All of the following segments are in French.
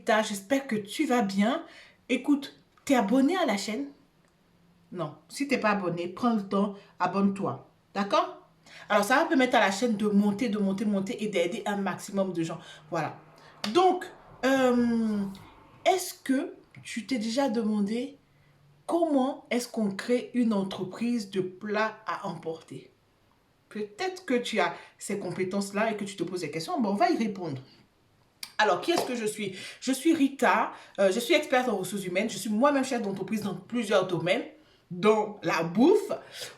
Rita, j'espère que tu vas bien. Écoute, t'es abonné à la chaîne? Non, si t'es pas abonné, prends le temps, abonne-toi. D'accord? Alors, ça va permettre à la chaîne de monter, de monter, monter et d'aider un maximum de gens. Voilà. Donc, euh, est-ce que tu t'es déjà demandé comment est-ce qu'on crée une entreprise de plats à emporter? Peut-être que tu as ces compétences-là et que tu te poses des questions. Bon, on va y répondre. Alors, qui est-ce que je suis? Je suis Rita, je suis experte en ressources humaines, je suis moi-même chef d'entreprise dans plusieurs domaines, dont la bouffe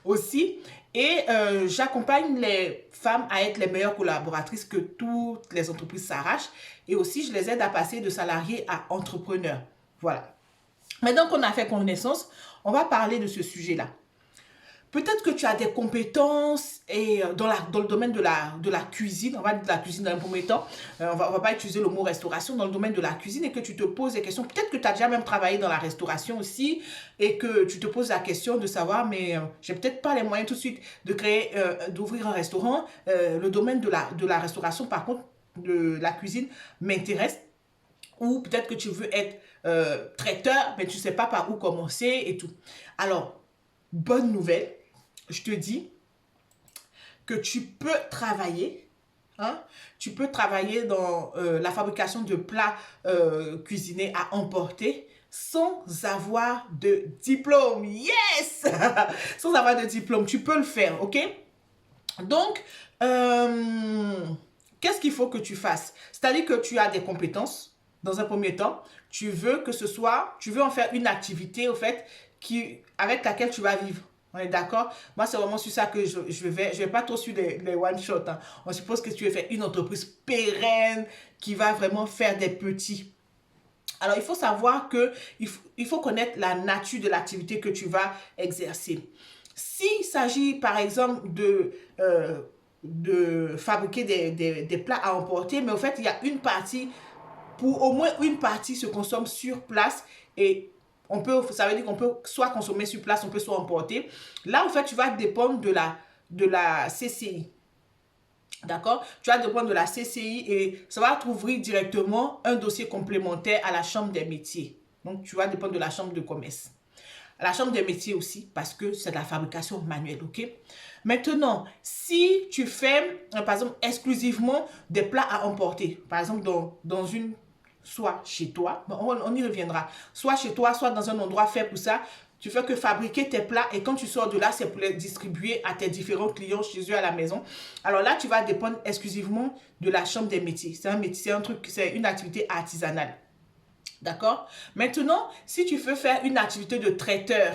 aussi, et j'accompagne les femmes à être les meilleures collaboratrices que toutes les entreprises s'arrachent, et aussi je les aide à passer de salariés à entrepreneurs. Voilà. Maintenant qu'on a fait connaissance, on va parler de ce sujet-là. Peut-être que tu as des compétences et dans le domaine de la cuisine, on va dire de la cuisine dans un premier temps, on va pas utiliser le mot restauration, dans le domaine de la cuisine et que tu te poses des questions. Peut-être que tu as déjà même travaillé dans la restauration aussi et que tu te poses la question de savoir, mais j'ai peut-être pas les moyens tout de suite de créer, d'ouvrir un restaurant. Le domaine de la restauration, par contre, de la cuisine m'intéresse. Ou peut-être que tu veux être traiteur, mais tu ne sais pas par où commencer et tout. Alors, bonne nouvelle, je te dis que tu peux travailler, hein, tu peux travailler dans la fabrication de plats cuisinés à emporter sans avoir de diplôme. Yes! Sans avoir de diplôme, tu peux le faire, ok? Donc, qu'est-ce qu'il faut que tu fasses? C'est-à-dire que tu as des compétences, dans un premier temps, tu veux que ce soit, tu veux en faire une activité, au fait, avec laquelle tu vas vivre. On est d'accord? Moi, c'est vraiment sur ça que je vais pas trop sur les one-shot. Hein. On suppose que tu veux faire une entreprise pérenne qui va vraiment faire des petits. Alors, il faut savoir que il faut connaître la nature de l'activité que tu vas exercer. S'il s'agit, par exemple, de fabriquer des plats à emporter, mais au fait, il y a une partie, pour au moins une partie se consomme sur place et ça veut dire qu'on peut soit consommer sur place, on peut soit emporter. Là, en fait, tu vas dépendre de la CCI. D'accord? Tu vas dépendre de la CCI et ça va t'ouvrir directement un dossier complémentaire à la chambre des métiers. Donc, tu vas dépendre de la chambre de commerce. À la chambre des métiers aussi, parce que c'est de la fabrication manuelle, ok? Maintenant, si tu fais, par exemple, exclusivement des plats à emporter, par exemple, dans une, soit chez toi, on y reviendra, soit chez toi, soit dans un endroit fait pour ça, tu fais que fabriquer tes plats et quand tu sors de là, c'est pour les distribuer à tes différents clients chez eux à la maison. Alors là, tu vas dépendre exclusivement de la chambre des métiers. C'est un métier, c'est un truc, c'est une activité artisanale. D'accord? Maintenant, si tu veux faire une activité de traiteur,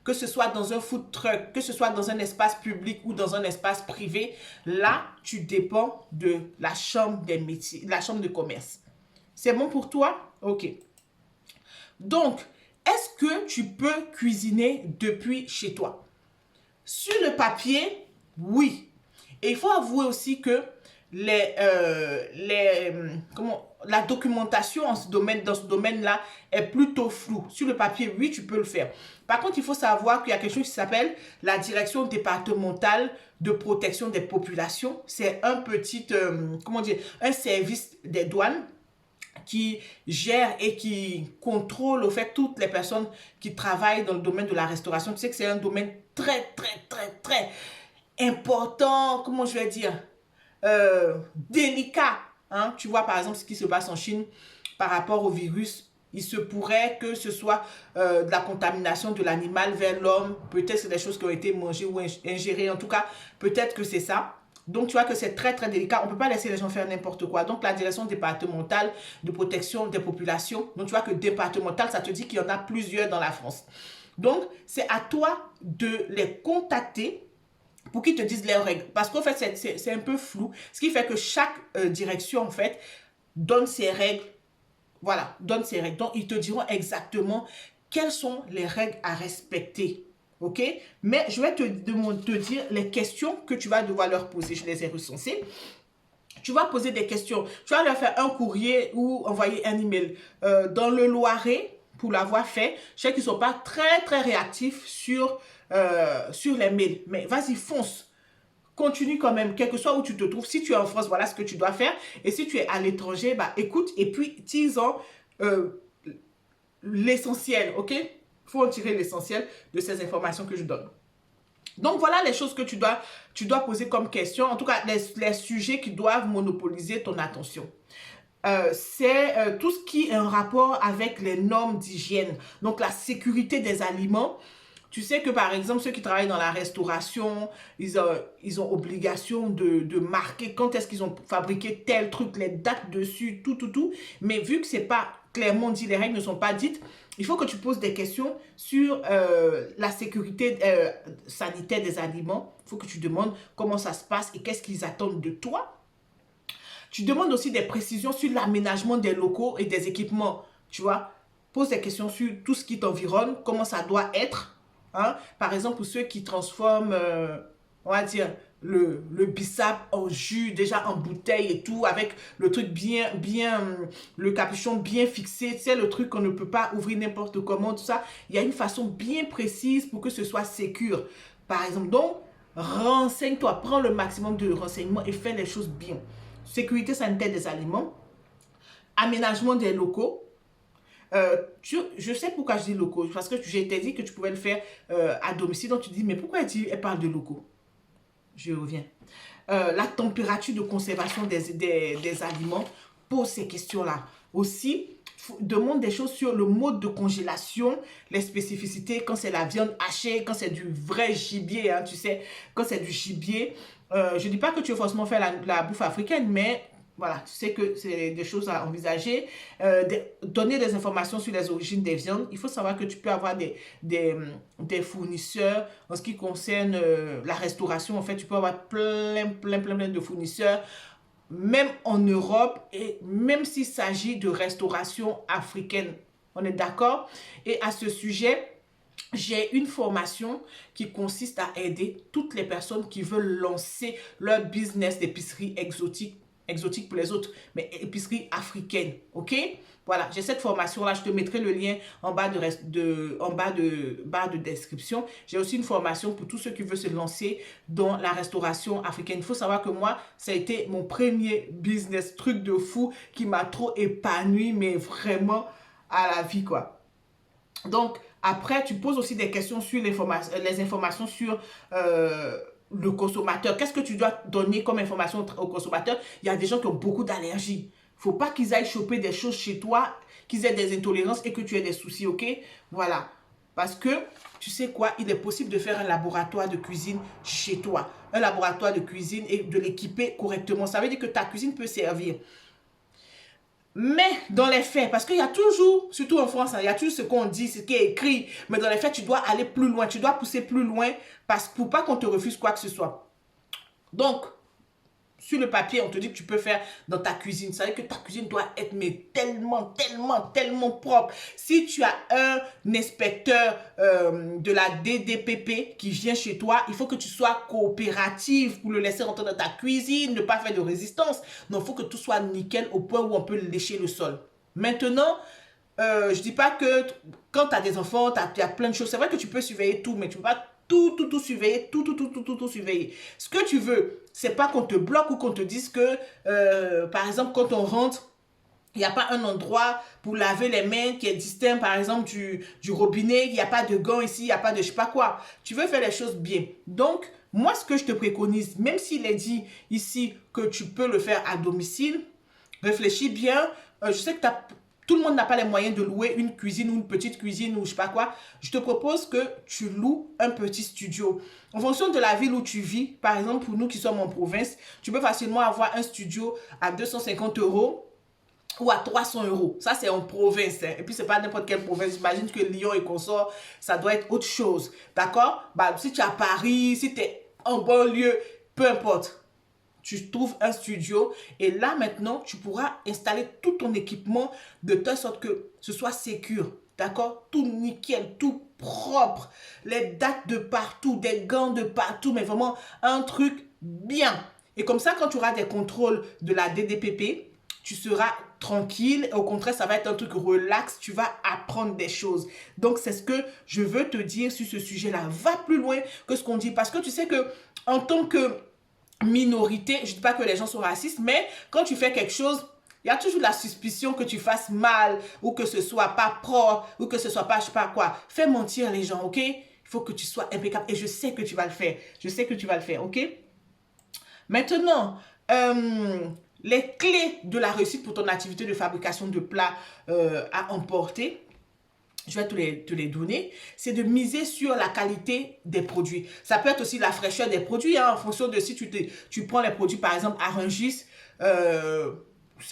que ce soit dans un food truck, que ce soit dans un espace public ou dans un espace privé, là, tu dépends de la chambre des métiers, la chambre de commerce. C'est bon pour toi? Ok. Donc, est-ce que tu peux cuisiner depuis chez toi? Sur le papier, oui. Et il faut avouer aussi que la documentation dans ce domaine-là est plutôt floue. Sur le papier, oui, tu peux le faire. Par contre, il faut savoir qu'il y a quelque chose qui s'appelle la direction départementale de protection des populations. C'est un petit, un service des douanes qui gère et qui contrôle au fait toutes les personnes qui travaillent dans le domaine de la restauration. Tu sais que c'est un domaine très, très, très, très important, comment je vais dire, délicat. Hein? Tu vois par exemple ce qui se passe en Chine par rapport au virus. Il se pourrait que ce soit de la contamination de l'animal vers l'homme. Peut-être c'est des choses qui ont été mangées ou ingérées. En tout cas, peut-être que c'est ça. Donc, tu vois que c'est très, très délicat. On ne peut pas laisser les gens faire n'importe quoi. Donc, la direction départementale de protection des populations. Donc, tu vois que départementale, ça te dit qu'il y en a plusieurs dans la France. Donc, c'est à toi de les contacter pour qu'ils te disent leurs règles. Parce qu'en fait, c'est un peu flou. Ce qui fait que chaque direction, en fait, donne ses règles. Voilà, donne ses règles. Donc, ils te diront exactement quelles sont les règles à respecter. Ok? Mais je vais te dire les questions que tu vas devoir leur poser. Je les ai recensées. Tu vas poser des questions. Tu vas leur faire un courrier ou envoyer un email. Dans le Loiret, pour l'avoir fait, je sais qu'ils ne sont pas très, très réactifs sur les mails. Mais vas-y, fonce. Continue quand même, quel que soit où tu te trouves. Si tu es en France, voilà ce que tu dois faire. Et si tu es à l'étranger, bah écoute, et puis 10 ans, l'essentiel, ok? Il faut en tirer l'essentiel de ces informations que je donne. Donc, voilà les choses que tu dois poser comme question. En tout cas, les sujets qui doivent monopoliser ton attention. C'est tout ce qui est en rapport avec les normes d'hygiène. Donc, la sécurité des aliments. Tu sais que, par exemple, ceux qui travaillent dans la restauration, ils ont obligation de marquer quand est-ce qu'ils ont fabriqué tel truc, les dates dessus, tout. Mais vu que c'est pas clairement dit, les règles ne sont pas dites, il faut que tu poses des questions sur la sécurité sanitaire des aliments. Il faut que tu demandes comment ça se passe et qu'est-ce qu'ils attendent de toi. Tu demandes aussi des précisions sur l'aménagement des locaux et des équipements. Tu vois, pose des questions sur tout ce qui t'environne, comment ça doit être. Hein? Par exemple, pour ceux qui transforment, on va dire, le bissap en jus, déjà en bouteille et tout, avec le truc le capuchon bien fixé, c'est le truc qu'on ne peut pas ouvrir n'importe comment, tout ça. Il y a une façon bien précise pour que ce soit sécure. Par exemple, donc, renseigne-toi, prends le maximum de renseignements et fais les choses bien. Sécurité sanitaire des aliments, aménagement des locaux. Je sais pourquoi je dis locaux, parce que j'ai été dit que tu pouvais le faire à domicile. Donc tu dis, mais pourquoi elle parle de locaux? Je reviens. La température de conservation des aliments, pose ces questions-là. Aussi, demande des choses sur le mode de congélation, les spécificités, quand c'est la viande hachée, quand c'est du vrai gibier, hein, tu sais, quand c'est du gibier. Je ne dis pas que tu veux forcément faire la bouffe africaine, mais voilà, tu sais que c'est des choses à envisager. Donner des informations sur les origines des viandes. Il faut savoir que tu peux avoir des fournisseurs en ce qui concerne la restauration. En fait, tu peux avoir plein de fournisseurs, même en Europe, et même s'il s'agit de restauration africaine. On est d'accord? Et à ce sujet, j'ai une formation qui consiste à aider toutes les personnes qui veulent lancer leur business d'épicerie exotique pour les autres, mais épicerie africaine, ok? Voilà, j'ai cette formation-là, je te mettrai le lien en bas de barre de description. J'ai aussi une formation pour tous ceux qui veulent se lancer dans la restauration africaine. Il faut savoir que moi, ça a été mon premier business, truc de fou qui m'a trop épanoui, mais vraiment à la vie, quoi. Donc, après, tu poses aussi des questions sur les informations sur le consommateur. Qu'est-ce que tu dois donner comme information au consommateur? Il y a des gens qui ont beaucoup d'allergies. Il ne faut pas qu'ils aillent choper des choses chez toi, qu'ils aient des intolérances et que tu aies des soucis, ok? Voilà. Parce que, tu sais quoi, il est possible de faire un laboratoire de cuisine chez toi. Un laboratoire de cuisine et de l'équiper correctement. Ça veut dire que ta cuisine peut servir. Mais dans les faits, parce qu'il y a toujours, surtout en France, hein, il y a toujours ce qu'on dit, ce qui est écrit, mais dans les faits, tu dois aller plus loin, tu dois pousser plus loin pour pas qu'on te refuse quoi que ce soit. Donc, sur le papier, on te dit que tu peux faire dans ta cuisine. Ça veut dire que ta cuisine doit être mais tellement propre. Si tu as un inspecteur de la DDPP qui vient chez toi, il faut que tu sois coopérative pour le laisser rentrer dans ta cuisine, ne pas faire de résistance. Non, il faut que tout soit nickel au point où on peut lécher le sol. Maintenant, je dis pas que quand tu as des enfants, tu as plein de choses. C'est vrai que tu peux surveiller tout, mais tu peux pas tout surveiller, tout surveiller. Ce que tu veux, c'est pas qu'on te bloque ou qu'on te dise que, par exemple, quand on rentre, il n'y a pas un endroit pour laver les mains qui est distinct, par exemple, du robinet, il n'y a pas de gants ici, il n'y a pas de je sais pas quoi. Tu veux faire les choses bien. Donc, moi, ce que je te préconise, même s'il est dit ici que tu peux le faire à domicile, réfléchis bien. Je sais que tout le monde n'a pas les moyens de louer une cuisine ou une petite cuisine ou je sais pas quoi. Je te propose que tu loues un petit studio. En fonction de la ville où tu vis, par exemple pour nous qui sommes en province, tu peux facilement avoir un studio à 250 € ou à 300 €. Ça, c'est en province. Hein. Et puis, c'est pas n'importe quelle province. J'imagine que Lyon et consorts, ça doit être autre chose. D'accord? Bah, si tu es à Paris, si tu es en banlieue, peu importe. Tu trouves un studio et là maintenant tu pourras installer tout ton équipement de telle sorte que ce soit sécure, d'accord? Tout nickel, tout propre, les dates de partout, des gants de partout, mais vraiment un truc bien. Et comme ça, quand tu auras des contrôles de la DDPP, tu seras tranquille. Au contraire, ça va être un truc relax. Tu vas apprendre des choses. Donc, c'est ce que je veux te dire sur ce sujet-là. Va plus loin que ce qu'on dit. Parce que tu sais que en tant que minorité, je ne dis pas que les gens sont racistes, mais quand tu fais quelque chose, Il y a toujours la suspicion que tu fasses mal ou que ce soit pas propre ou que ce soit pas, je sais pas quoi. Fais mentir les gens, ok? Il faut que tu sois impeccable et je sais que tu vas le faire. Je sais que tu vas le faire, ok? Maintenant, les clés de la réussite pour ton activité de fabrication de plats à emporter, je vais te les donner, c'est de miser sur la qualité des produits. Ça peut être aussi la fraîcheur des produits, hein, en fonction de si tu prends les produits, par exemple, Arrangis,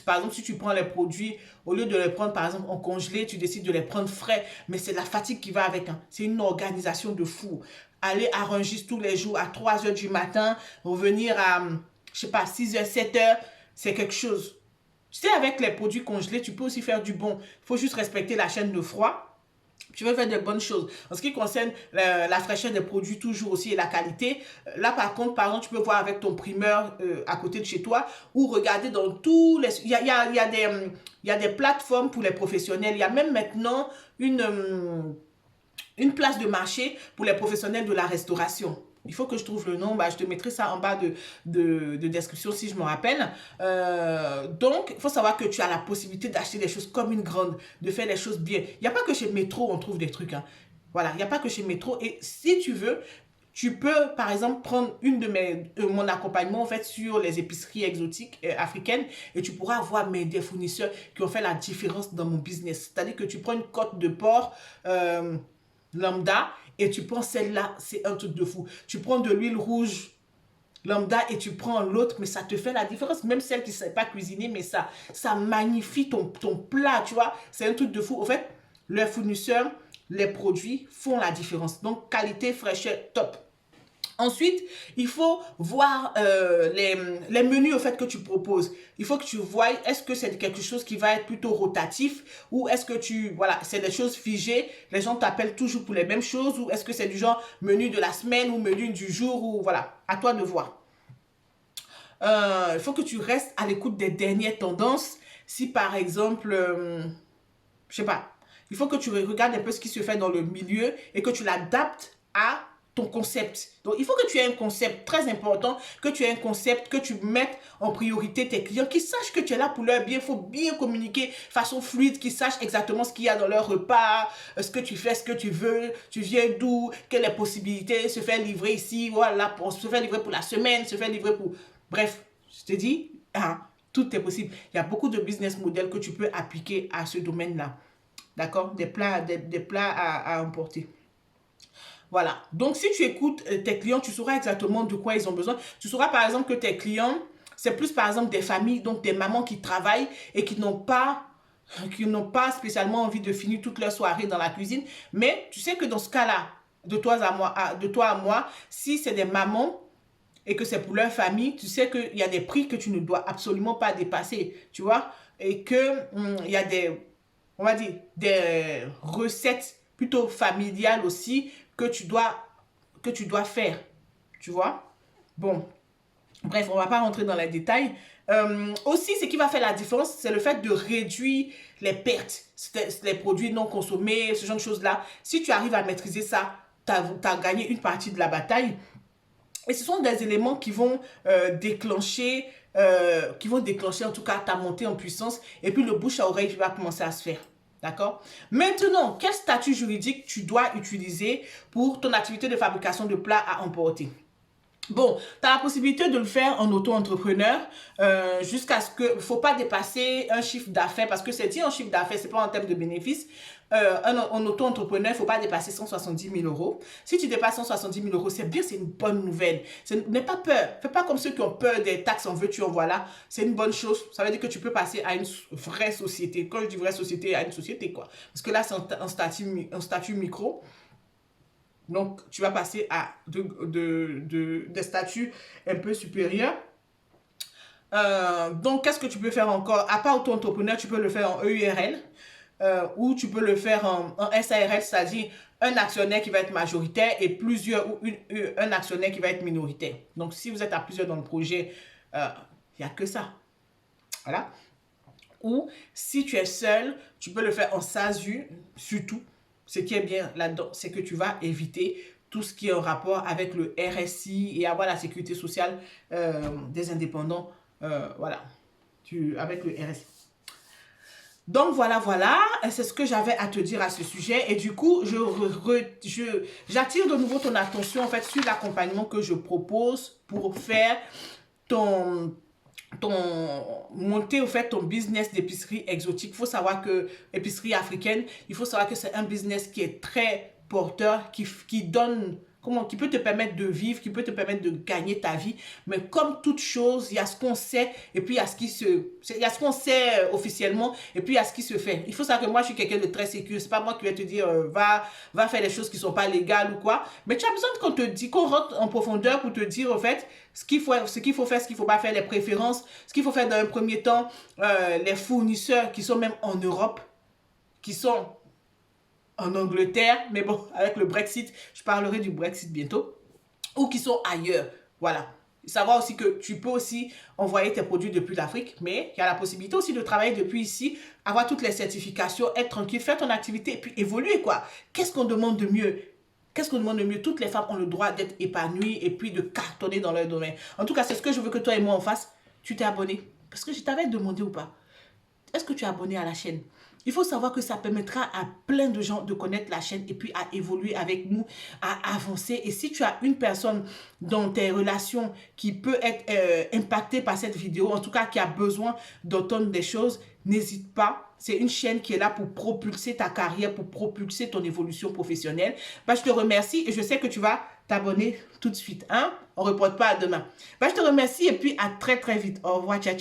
par exemple, si tu prends les produits, au lieu de les prendre, par exemple, en congelé, tu décides de les prendre frais, mais c'est la fatigue qui va avec. Hein. C'est une organisation de fou. Aller à Rungis tous les jours à 3 heures du matin, revenir à, je sais pas, 6 heures, 7 heures, c'est quelque chose. Tu sais, avec les produits congelés, tu peux aussi faire du bon. Il faut juste respecter la chaîne de froid. Tu veux faire de bonnes choses. En ce qui concerne la fraîcheur des produits, toujours aussi, et la qualité, là, par contre, par exemple, tu peux voir avec ton primeur à côté de chez toi ou regarder dans tous les... Il y a des plateformes pour les professionnels. Il y a même maintenant une place de marché pour les professionnels de la restauration. Il faut que je trouve le nom, bah, je te mettrai ça en bas de description si je me rappelle. Donc, il faut savoir que tu as la possibilité d'acheter des choses comme une grande, de faire les choses bien. Il n'y a pas que chez Métro on trouve des trucs. Hein. Voilà, il n'y a pas que chez Métro. Et si tu veux, tu peux, par exemple, prendre mon accompagnement en fait, sur les épiceries exotiques africaines et tu pourras avoir des fournisseurs qui ont fait la différence dans mon business. C'est-à-dire que tu prends une côte de porc lambda et tu prends celle-là, c'est un truc de fou. Tu prends de l'huile rouge lambda et tu prends l'autre, mais ça te fait la différence. Même celle qui ne sait pas cuisiner, mais ça magnifie ton plat, tu vois. C'est un truc de fou. En fait, les fournisseurs, les produits font la différence. Donc, qualité, fraîcheur, top. Ensuite, il faut voir les menus au fait que tu proposes. Il faut que tu vois, est-ce que c'est quelque chose qui va être plutôt rotatif ou est-ce que voilà, c'est des choses figées, les gens t'appellent toujours pour les mêmes choses ou est-ce que c'est du genre menu de la semaine ou menu du jour ou voilà, à toi de voir. Il faut que tu restes à l'écoute des dernières tendances. Si par exemple, je sais pas, il faut que tu regardes un peu ce qui se fait dans le milieu et que tu l'adaptes à ton concept. Donc, il faut que tu aies un concept très important, que tu aies un concept, que tu mettes en priorité tes clients, qui sachent que tu es là pour leur bien. Il faut bien communiquer façon fluide, qu'ils sachent exactement ce qu'il y a dans leur repas, ce que tu fais, ce que tu veux, tu viens d'où, quelles les possibilités, se faire livrer ici, voilà, se faire livrer pour la semaine, se faire livrer pour... Bref, je te dis, hein, tout est possible. Il y a beaucoup de business models que tu peux appliquer à ce domaine-là. D'accord? Des plats à emporter. Voilà. Donc, si tu écoutes tes clients, tu sauras exactement de quoi ils ont besoin. Tu sauras, par exemple, que tes clients, c'est plus, par exemple, des familles, donc des mamans qui travaillent et qui n'ont pas spécialement envie de finir toute leur soirée dans la cuisine. Mais tu sais que dans ce cas-là, de toi à moi, si c'est des mamans et que c'est pour leur famille, tu sais qu'il y a des prix que tu ne dois absolument pas dépasser, tu vois, et que il y a on va dire, des recettes plutôt familiales aussi que tu dois faire, tu vois. Bon, bref, on ne va pas rentrer dans les détails. Aussi, ce qui va faire la différence, c'est le fait de réduire les pertes, les produits non consommés, ce genre de choses-là. Si tu arrives à maîtriser ça, tu as gagné une partie de la bataille. Et ce sont des éléments qui vont déclencher en tout cas ta montée en puissance. Et puis le bouche à oreille va commencer à se faire. D'accord? Maintenant, quel statut juridique tu dois utiliser pour ton activité de fabrication de plats à emporter? Bon, tu as la possibilité de le faire en auto-entrepreneur jusqu'à ce que... Il ne faut pas dépasser un chiffre d'affaires parce que c'est dit en chiffre d'affaires, ce n'est pas en termes de bénéfices. En auto-entrepreneur, il ne faut pas dépasser 170 000 euros. Si tu dépasses 170 000 euros, c'est bien, c'est une bonne nouvelle. N'aie pas peur. Fais pas comme ceux qui ont peur des taxes en veux-tu, en voilà. C'est une bonne chose. Ça veut dire que tu peux passer à une vraie société. Quand je dis vraie société, à une société, quoi. Parce que là, c'est un statut micro. Donc, tu vas passer à des statuts un peu supérieurs. Donc, qu'est-ce que tu peux faire encore? À part auto-entrepreneur, tu peux le faire en EURL ou tu peux le faire en SARL, c'est-à-dire un actionnaire qui va être majoritaire et un actionnaire qui va être minoritaire. Donc, si vous êtes à plusieurs dans le projet, il n'y a que ça. Voilà. Ou si tu es seul, tu peux le faire en SASU, surtout. Ce qui est bien là-dedans, c'est que tu vas éviter tout ce qui est en rapport avec le RSI et avoir la sécurité sociale des indépendants. Voilà, avec le RSI. Donc voilà, c'est ce que j'avais à te dire à ce sujet. Et du coup, j'attire de nouveau ton attention en fait sur l'accompagnement que je propose pour faire ton monter au fait ton business d'épicerie exotique. Il faut savoir que épicerie africaine, il faut savoir que c'est un business qui est très porteur, qui donne, qui peut te permettre de vivre, qui peut te permettre de gagner ta vie. Mais comme toute chose, il y a ce qu'on sait et puis il y a ce qu'on sait officiellement et puis il y a ce qui se fait. Il faut savoir que moi, je suis quelqu'un de très sécure. C'est pas moi qui vais te dire va faire des choses qui sont pas légales ou quoi. Mais tu as besoin qu'on rentre en profondeur pour te dire en fait ce qu'il faut faire, ce qu'il faut pas faire, les préférences, ce qu'il faut faire dans un premier temps, les fournisseurs qui sont même en Europe, qui sont en Angleterre, mais bon, avec le Brexit, je parlerai du Brexit bientôt, ou qui sont ailleurs. Voilà. Savoir aussi que tu peux aussi envoyer tes produits depuis l'Afrique, mais il y a la possibilité aussi de travailler depuis ici, avoir toutes les certifications, être tranquille, faire ton activité et puis évoluer, quoi. Qu'est-ce qu'on demande de mieux? Qu'est-ce qu'on demande de mieux? Toutes les femmes ont le droit d'être épanouies et puis de cartonner dans leur domaine. En tout cas, c'est ce que je veux que toi et moi on fasse. Tu t'es abonné? Parce que je t'avais demandé ou pas? Est-ce que tu es abonné à la chaîne? Il faut savoir que ça permettra à plein de gens de connaître la chaîne et puis à évoluer avec nous, à avancer. Et si tu as une personne dans tes relations qui peut être impactée par cette vidéo, en tout cas qui a besoin d'entendre des choses, n'hésite pas. C'est une chaîne qui est là pour propulser ta carrière, pour propulser ton évolution professionnelle. Bah, je te remercie et je sais que tu vas t'abonner tout de suite. Hein? On ne reporte pas à demain. Bah, je te remercie et puis à très très vite. Au revoir, ciao, ciao.